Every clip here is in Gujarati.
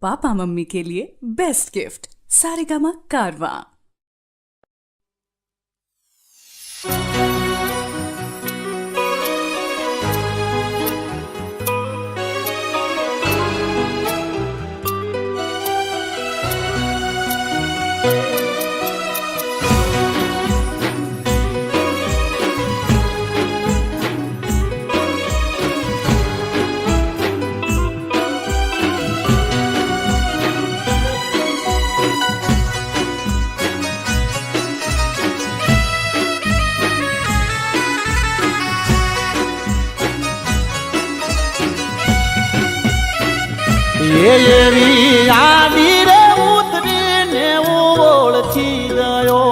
पापा मम्मी के लिए बेस्ट गिफ्ट सारेगामा कारवां। એવી આડી રે ઉતરીને ઓળખી ગયો,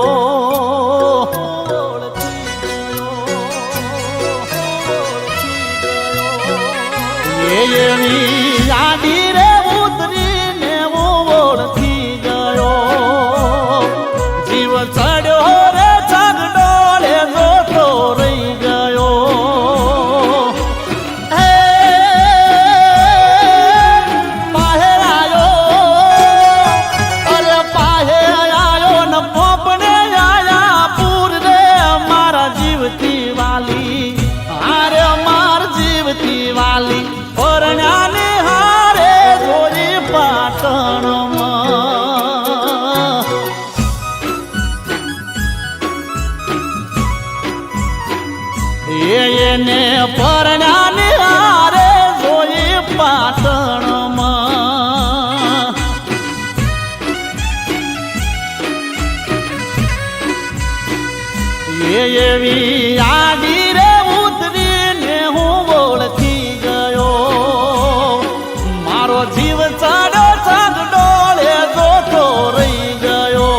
એવી આડી રે ઉતરીને ઓળખી ગયો, જીવ ચડ્યો રે ચગડોળે જોતો રહી ગયો. એને પરણાને હારે જોઈ પાટણમાં, એવી આડી રે ઉતરીને હું ઓળખી ગયો, મારો જીવ ચડ્યો ચગડોળે જોતો રહી ગયો.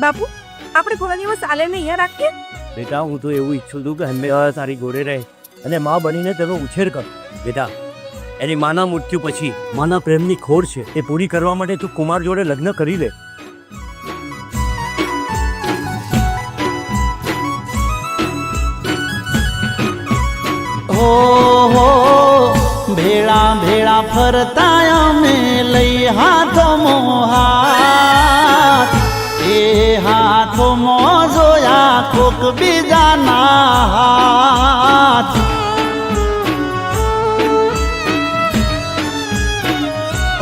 બાપુ આપણે થોડા દિવસ આલેને અહીંયા રાખીએ. બેટા હું તો એવું ઈચ્છું છું કે હંમેશા તારી જોડે રહે અને મા બનીને તેનો ઉછેર કર. બેટા એની માના મૃત્યુ પછી માના પ્રેમની ખોડ છે એ પૂરી કરવા માટે તું કુમાર જોડે લગ્ન કરી લે. હો ભેળા ભેળા ફરતા અમે લઈ હાથમાં હાથ, એ હાથમાં જોયા કોક બીજાના હાથ.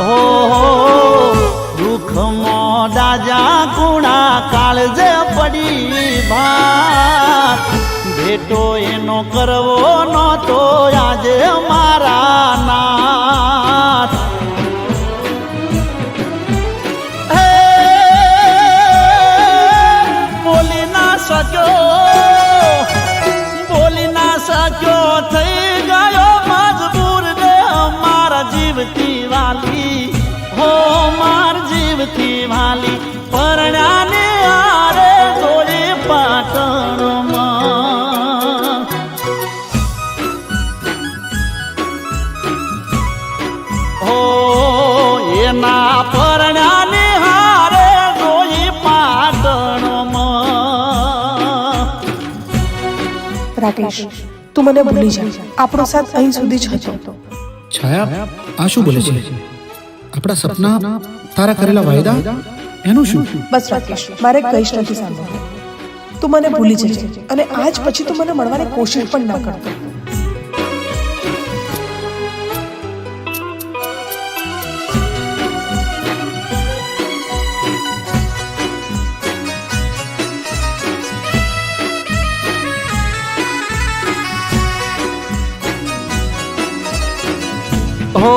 હો દુઃખમાં દાજા કુણા કાળજે પડી ભાત, ભેટો એનો કરવો નહોતો આજે મારા નાથ. બોલી ના શક્યો થઈ ગયો મજબૂર રે મારા જીવતી વાલી, હો માર જીવતી વાલી, પરણાને હારે જોઈ પાટણમાં. હો એના પરણાને હારે જોઈ પાટણમાં. રાકેશ તું મને ભૂલી જા, આપણો સાથ અહીં સુધી જ હતો. છાયા આ શું બોલે છે? આપણા સપના, તારા કરેલા વાયદા, એનું શું? બસ રાકેશ મારે કઈશ નથી સાંભળવું. તું મને ભૂલી જજે અને આજ પછી તું મને મળવાની કોશિશ પણ ના કરતો. હો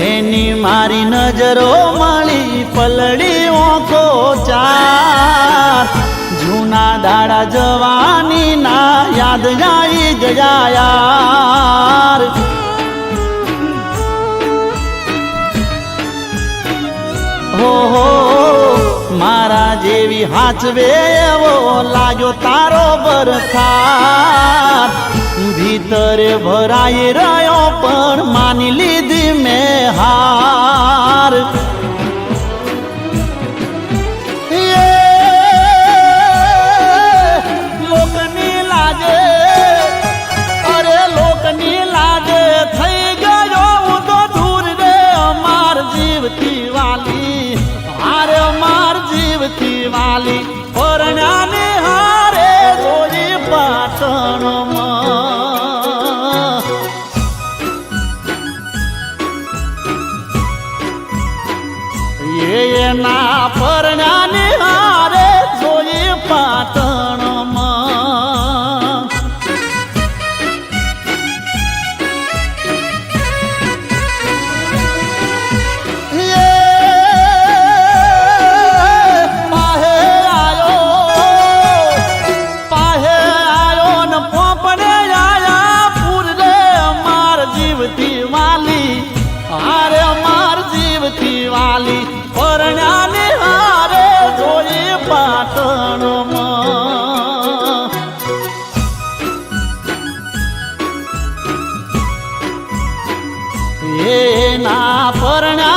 એની મારી નજરો મળી પલડી ઓખો ચાર, જૂના દાડા જવાની ના યાદ આવી ગયા યાર. હો મારા જેવી હાચવે એવો લાગ્યો તારો બરખાર, ભીતરે ભરાઈ રહ્યો પણ માની લીધી મેં હાર લોકની લાગે અરે લોકની લાગે થઈ ગયો હું તો દૂર રે અમાર જીવથી વાલી હારે અમાર જીવથી વાલી પરણાને હારે જોઈ પાટણમાં એના પરણાને હારે જોઈ પાટણમાં વાલી પરણાને હારે જોઈ પાટણમાં એના પરણા